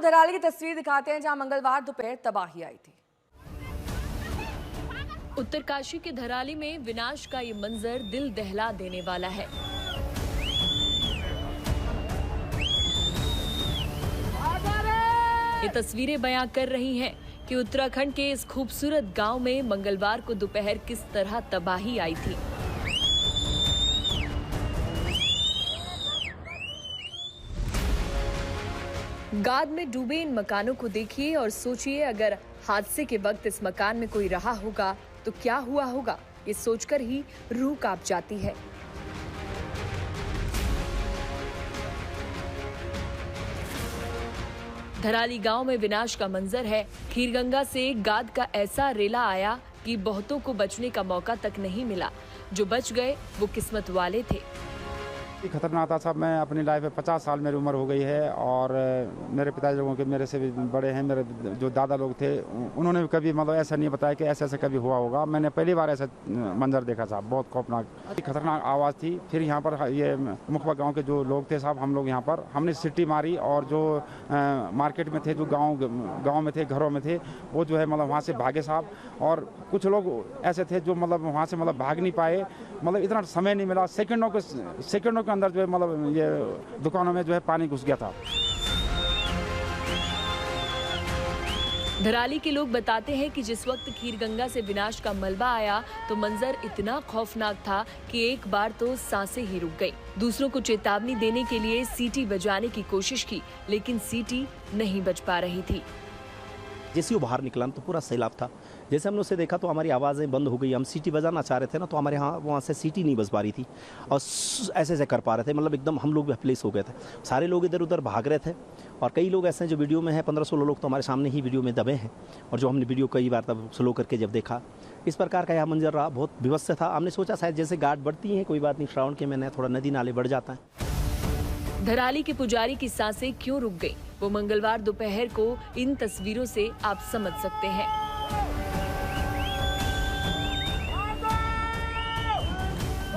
धराली की तस्वीर दिखाते हैं जहां मंगलवार दोपहर तबाही आई थी। उत्तरकाशी के धराली में विनाश का ये मंजर दिल दहला देने वाला है। ये तस्वीरें बयां कर रही हैं कि उत्तराखंड के इस खूबसूरत गांव में मंगलवार को दोपहर किस तरह तबाही आई थी। गाद में डूबे इन मकानों को देखिए और सोचिए अगर हादसे के वक्त इस मकान में कोई रहा होगा तो क्या हुआ होगा, ये सोचकर ही रूह कांप जाती है। धराली गांव में विनाश का मंजर है। खीरगंगा से गाद का ऐसा रेला आया कि बहुतों को बचने का मौका तक नहीं मिला। जो बच गए वो किस्मत वाले थे। खतरनाक था साहब। मैं अपनी लाइफ में 50 साल मेरी उम्र हो गई है और मेरे पिताजी लोगों के मेरे से भी बड़े हैं, मेरे जो दादा लोग थे उन्होंने भी कभी मतलब ऐसा नहीं बताया कि ऐसा ऐसा कभी हुआ होगा। मैंने पहली बार ऐसा मंजर देखा साहब, बहुत खौफनाक खतरनाक आवाज़ थी। फिर यहाँ पर ये मुखबा गांव के जो लोग थे साहब, हम लोग यहाँ पर हमने सिटी मारी और जो मार्केट में थे, जो गाँव में थे, घरों में थे, वो जो है मतलब वहाँ से भागे साहब। और कुछ लोग ऐसे थे जो मतलब वहाँ से मतलब भाग नहीं पाए, मतलब इतना समय नहीं मिला। सेकंडों के अंदर जो है मतलब ये दुकानों में जो है पानी घुस गया था। धराली के लोग बताते हैं कि जिस वक्त खीरगंगा से विनाश का मलबा आया तो मंजर इतना खौफनाक था कि एक बार तो सांसें ही रुक गई। दूसरों को चेतावनी देने के लिए सीटी बजाने की कोशिश की, लेकिन सीटी नहीं बज पा रही थी। जैसे वो बाहर निकला तो पूरा सैलाब था। जैसे हमने उसे देखा तो हमारी आवाज़ें बंद हो गई। हम सीटी बजाना चाह रहे थे ना, तो हमारे यहाँ वहाँ से सीटी नहीं बज पा रही थी और ऐसे ऐसे कर पा रहे थे, मतलब एकदम हम लोग भी प्लेस हो गए थे। सारे लोग इधर उधर भाग रहे थे और कई लोग ऐसे हैं जो वीडियो में हैं, 15-16 लोग तो हमारे सामने ही वीडियो में दबे हैं। और जो हमने वीडियो कई बार तब स्लो करके जब देखा, इस प्रकार का यह मंजर रहा, बहुत विवश था। हमने सोचा शायद जैसे गार्ड बढ़ती हैं, कोई बात नहीं, श्रावण के महीने थोड़ा नदी नाले बढ़ जाता है। धराली के पुजारी की सांसें क्यों रुक गई, वो मंगलवार दोपहर को इन तस्वीरों से आप समझ सकते हैं।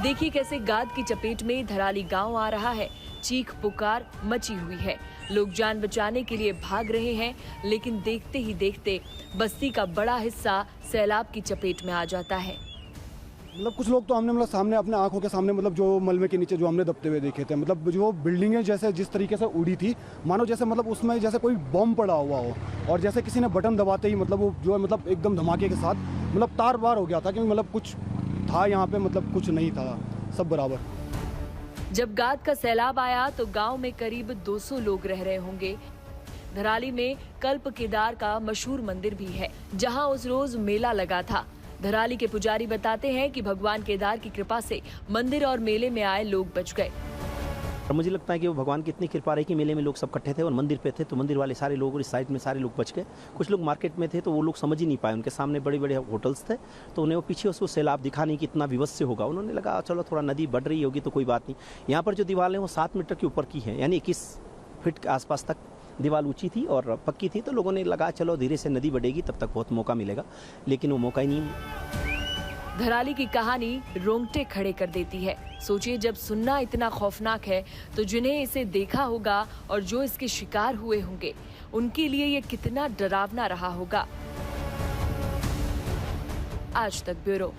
देखिए कैसे गाद की चपेट में धराली गांव आ रहा है। चीख पुकार मची हुई है। लोग जान बचाने के लिए भाग रहे हैं, लेकिन देखते ही देखते बस्ती का बड़ा हिस्सा सैलाब की चपेट में आ जाता है। मतलब कुछ लोग तो हमने मतलब सामने अपने आंखों के सामने मतलब जो मलबे के नीचे जो हमने दबते हुए देखे थे, मतलब जो बिल्डिंगें जैसे जिस तरीके से उड़ी थी, मानो जैसे मतलब उसमें जैसे कोई बम पड़ा हुआ हो और जैसे किसी ने बटन दबाते ही मतलब वो जो है मतलब एकदम धमाके के साथ मतलब तार बार हो गया था कि मतलब कुछ था यहाँ पे, मतलब कुछ नहीं था, सब बराबर। जब गाद का सैलाब आया तो गांव में करीब 200 लोग रह रहे होंगे। धराली में कल्प केदार का मशहूर मंदिर भी है, जहां उस रोज मेला लगा था। धराली के पुजारी बताते हैं कि भगवान केदार की कृपा से मंदिर और मेले में आए लोग बच गए। और मुझे लगता है कि वो भगवान की इतनी कृपा रही कि मेले में लोग सब इकट्ठे थे और मंदिर पे थे, तो मंदिर वाले सारे लोग और इस साइड में सारे लोग बच गए। कुछ लोग मार्केट में थे तो वो लोग समझ ही नहीं पाए, उनके सामने बड़े बड़े होटल्स थे, तो उन्हें वो पीछे उसको सैलाब दिखा नहीं कि इतना विवश होगा। उन्होंने लगा चलो थोड़ा नदी बढ़ रही होगी तो कोई बात नहीं। यहाँ पर जो दीवार है वो 7 मीटर के ऊपर की है, यानी 21 फीट के आसपास तक दीवार ऊंची थी और पक्की थी, तो लोगों ने लगा चलो धीरे से नदी बढ़ेगी तब तक बहुत मौका मिलेगा, लेकिन वो मौका ही नहीं मिला। धराली की कहानी रोंगटे खड़े कर देती है। सोचिए जब सुनना इतना खौफनाक है तो जिन्हें इसे देखा होगा और जो इसके शिकार हुए होंगे उनके लिए ये कितना डरावना रहा होगा। आज तक ब्यूरो।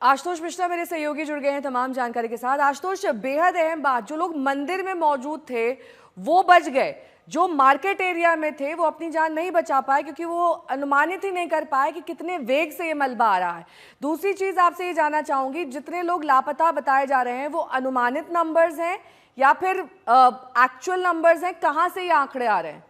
आशुतोष मिश्रा मेरे सहयोगी जुड़ गए हैं तमाम जानकारी के साथ। आशुतोष, बेहद अहम बात, जो लोग मंदिर में मौजूद थे वो बच गए, जो मार्केट एरिया में थे वो अपनी जान नहीं बचा पाए क्योंकि वो अनुमानित ही नहीं कर पाए कि कितने वेग से ये मलबा आ रहा है। दूसरी चीज आपसे ये जानना चाहूंगी, जितने लोग लापता बताए जा रहे हैं वो अनुमानित नंबर्स हैं या फिर एक्चुअल नंबर्स हैं, कहां से ये आंकड़े आ रहे हैं?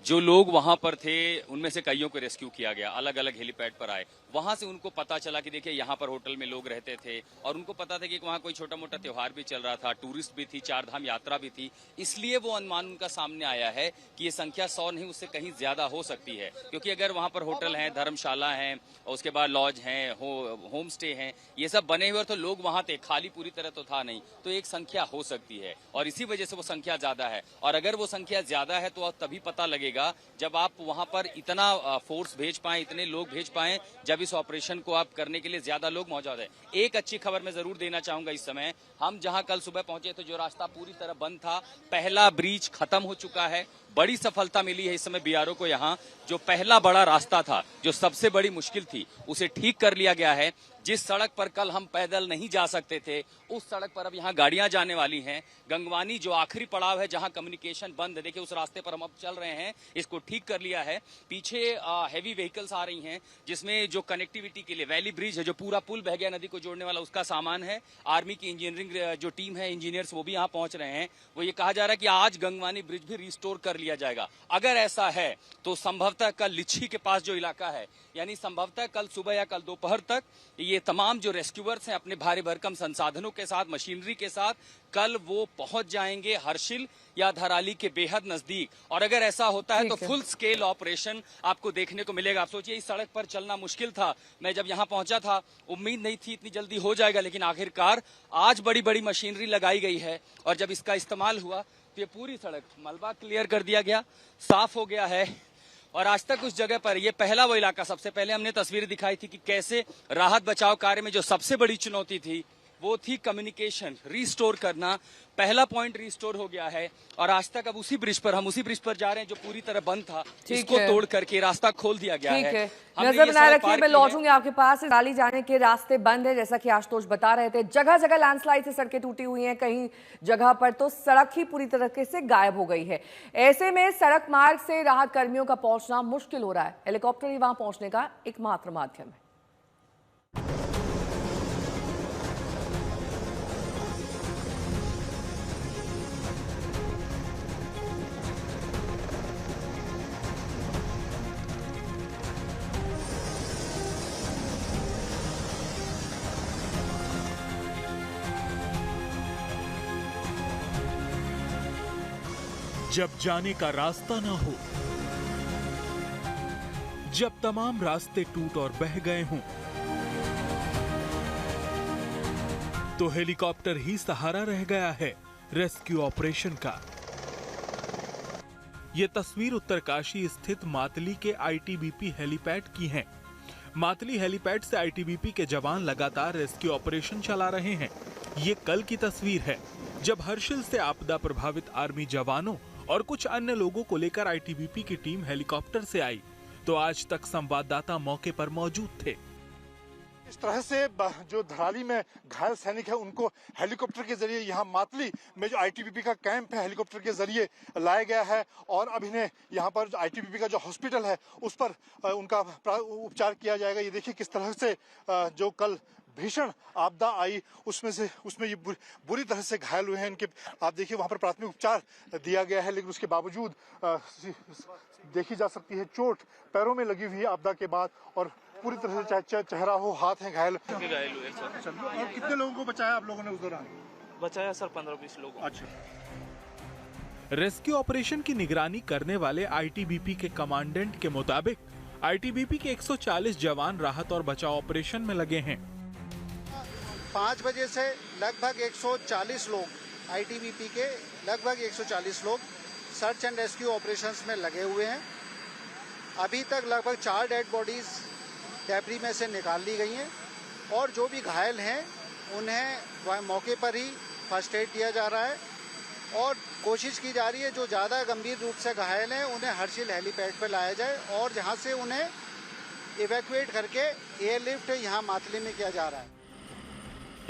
जो लोग वहां पर थे उनमें से कईयों को रेस्क्यू किया गया, अलग अलग हेलीपैड पर आए। वहां से उनको पता चला कि देखिए यहाँ पर होटल में लोग रहते थे और उनको पता था कि वहाँ कोई छोटा मोटा त्योहार भी चल रहा था, टूरिस्ट भी थी, 4 धाम यात्रा भी थी। इसलिए वो अनुमान उनका सामने आया है कि ये संख्या 100 नहीं उससे कहीं ज्यादा हो सकती है, क्योंकि अगर वहाँ पर होटल हैं, धर्मशाला हैं, उसके बाद लॉज हैं, होम स्टे हैं, ये सब बने हुए, तो लोग वहाँ थे, खाली पूरी तरह तो था नहीं, तो एक संख्या हो सकती है और इसी वजह से वो संख्या ज्यादा है। और अगर वो संख्या ज्यादा है तो तभी पता लगेगा जब आप वहाँ पर इतना फोर्स भेज पाए, इतने लोग भेज पाए, जब जब इस ऑपरेशन को आप करने के लिए ज्यादा लोग मौजूद है। एक अच्छी खबर मैं जरूर देना चाहूंगा, इस समय हम जहां कल सुबह पहुंचे तो जो रास्ता पूरी तरह बंद था, पहला ब्रिज खत्म हो चुका है। बड़ी सफलता मिली है इस समय बीआरओ को। यहाँ जो पहला बड़ा रास्ता था, जो सबसे बड़ी मुश्किल थी, उसे ठीक कर लिया गया है। जिस सड़क पर कल हम पैदल नहीं जा सकते थे, उस सड़क पर अब यहाँ गाड़ियां जाने वाली हैं। गंगवानी जो आखिरी पड़ाव है जहां कम्युनिकेशन बंद है, देखिए उस रास्ते पर हम अब चल रहे हैं, इसको ठीक कर लिया है। पीछे हैवी व्हीकल्स आ रही हैं, जिसमें जो कनेक्टिविटी के लिए वैली ब्रिज है, जो पूरा पुल बह गया नदी को जोड़ने वाला, उसका सामान है। आर्मी की इंजीनियरिंग जो टीम है, इंजीनियर्स, वो भी यहाँ पहुंच रहे हैं। वो ये कहा जा रहा है कि आज गंगवानी ब्रिज भी रिस्टोर कर लिया जाएगा। अगर ऐसा है तो संभवतः कल लिच्छी के पास जो इलाका है, यानी संभवतः कल सुबह या कल दोपहर तक ये तमाम जो रेस्क्यूअर्स हैं अपने भारी भरकम संसाधनों के साथ, मशीनरी के साथ, कल वो पहुंच जाएंगे हर्षिल या धराली के बेहद नजदीक। और अगर ऐसा होता है तो फुल स्केल ऑपरेशन आपको देखने को मिलेगा। आप सोचिए, इस सड़क पर चलना मुश्किल था। मैं जब यहाँ पहुंचा था, उम्मीद नहीं थी इतनी जल्दी हो जाएगा, लेकिन आखिरकार आज बड़ी बड़ी मशीनरी लगाई गई है। और जब इसका इस्तेमाल हुआ तो ये पूरी सड़क मलबा क्लियर कर दिया गया, साफ हो गया है। और आज तक उस जगह पर ये पहला वो इलाका, सबसे पहले हमने तस्वीरें दिखाई थी कि कैसे राहत बचाव कार्य में जो सबसे बड़ी चुनौती थी वो थी कम्युनिकेशन रिस्टोर करना। पहला पॉइंट रिस्टोर हो गया है और आज तक अब उसी ब्रिज पर जा रहे हैं जो पूरी तरह बंद था, इसको तोड़ करके रास्ता खोल दिया गया है। नजर बनाए रखिए, मैं लौटूंगी आपके पास। धराली जाने के रास्ते बंद है, जैसा कि आशुतोष बता रहे थे। जगह जगह लैंडस्लाइड से सड़कें टूटी हुई हैं, कहीं जगह पर तो सड़क ही पूरी तरीके से गायब हो गई है। ऐसे में सड़क मार्ग से राहत कर्मियों का पहुंचना मुश्किल हो रहा है। हेलीकॉप्टर ही वहां पहुंचने का एकमात्र माध्यम है। जब जाने का रास्ता ना हो, जब तमाम रास्ते टूट और बह गए हों, तो हेलीकॉप्टर ही सहारा रह गया है रेस्क्यू ऑपरेशन का। यह तस्वीर उत्तरकाशी स्थित मातली के आईटीबीपी हेलीपैड की है। मातली हेलीपैड से आईटीबीपी के जवान लगातार रेस्क्यू ऑपरेशन चला रहे हैं। ये कल की तस्वीर है, जब हर्षिल से आपदा प्रभावित आर्मी जवानों और कुछ अन्य लोगों को लेकर आईटीबीपी की टीम हेलीकॉप्टर से आई, तो आज तक संवाददाता मौके पर मौजूद थे। इस तरह से जो धराली में घायल सैनिक है उनको हेलीकॉप्टर के जरिए यहाँ मातली में जो आईटीबीपी का कैंप है, हेलीकॉप्टर के जरिए लाया गया है और अब इन्हें यहाँ पर आईटीबीपी का जो हॉस्पिटल है उस पर उनका उपचार किया जाएगा। ये देखिए किस तरह से जो कल भीषण आपदा आई उसमें ये बुरी तरह से घायल हुए हैं। इनके आप देखिए वहां पर प्राथमिक उपचार दिया गया है, लेकिन उसके बावजूद देखी जा सकती है चोट पैरों में लगी हुई है आपदा के बाद और पूरी तरह से चेहरा हो, हाथ है घायल हुए सर। और कितने लोगों को बचाया आप लोगों ने उस दौरान? बचाया सर 15-20 लोगों। अच्छा। रेस्क्यू ऑपरेशन की निगरानी करने वाले आईटीबीपी के कमांडेंट के मुताबिक आईटीबीपी के 140 जवान राहत और बचाव ऑपरेशन में लगे हैं। 5 बजे से लगभग 140 लोग, आईटीबीपी के लगभग 140 लोग सर्च एंड रेस्क्यू ऑपरेशंस में लगे हुए हैं। अभी तक लगभग 4 डेड बॉडीज डेब्री में से निकाल ली गई हैं और जो भी घायल हैं उन्हें वह मौके पर ही फर्स्ट एड दिया जा रहा है और कोशिश की जा रही है जो ज़्यादा गंभीर रूप से घायल हैं उन्हें हर्षिल हेलीपैड पर लाया जाए और जहां से उन्हें इवैक्यूएट करके एयरलिफ्ट यहाँ मातली में किया जा रहा है।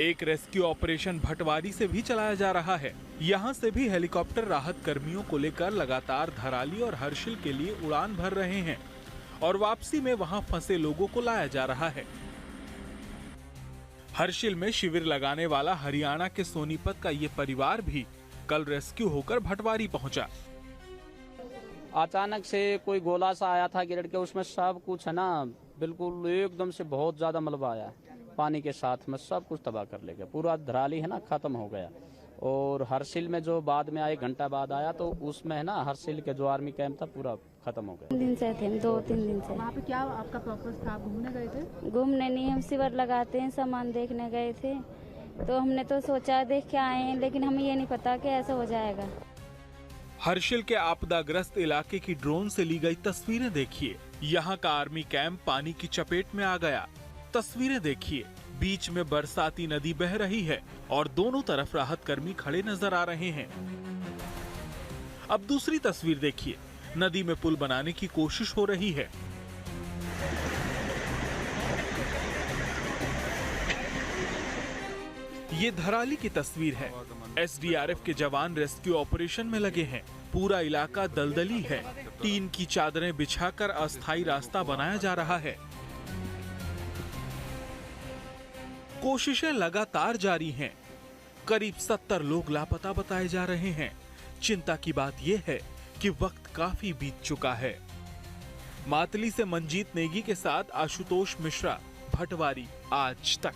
एक रेस्क्यू ऑपरेशन भटवारी से भी चलाया जा रहा है। यहाँ से भी हेलीकॉप्टर राहत कर्मियों को लेकर लगातार धराली और हर्षिल के लिए उड़ान भर रहे हैं और वापसी में वहाँ फंसे लोगों को लाया जा रहा है। हर्षिल में शिविर लगाने वाला हरियाणा के सोनीपत का ये परिवार भी कल रेस्क्यू होकर भटवारी पहुंचा। अचानक से कोई गोला सा आया था गिरड़ के, उसमें सब कुछ है ना बिल्कुल एकदम से बहुत ज्यादा मलबा आया, पानी के साथ में सब कुछ तबाह कर ले गया। पूरा धराली है ना खत्म हो गया। और हर्षिल में जो बाद में 1 घंटा बाद आया तो उसमें है ना हर्षिल के जो आर्मी कैंप था पूरा खत्म हो गया। 3 दिन से थे, 2-3 दिन से। वहाँ पे क्या आपका पर्पस था? आप घूमने गए थे? घूमने नहीं, हम शिविर लगाते हैं, सामान देखने गए थे। तो हमने तो सोचा देख के आए हैं, लेकिन हमें ये नहीं पता कि ऐसा हो जाएगा। हर्षिल के आपदाग्रस्त इलाके की ड्रोन से ली गई तस्वीरें देखिए। यहाँ का आर्मी कैंप पानी की चपेट में आ गया। तस्वीरें देखिए, बीच में बरसाती नदी बह रही है और दोनों तरफ राहत कर्मी खड़े नजर आ रहे हैं। अब दूसरी तस्वीर देखिए, नदी में पुल बनाने की कोशिश हो रही है। ये धराली की तस्वीर है। एसडीआरएफ के जवान रेस्क्यू ऑपरेशन में लगे हैं। पूरा इलाका दलदली है। टीन की चादरें बिछाकर अस्थायी रास्ता बनाया जा रहा है। कोशिशें लगातार जारी हैं। करीब 70 लोग लापता बताए जा रहे हैं। चिंता की बात यह है कि वक्त काफी बीत चुका है। मातली से मंजीत नेगी के साथ आशुतोष मिश्रा, भटवारी, आज तक।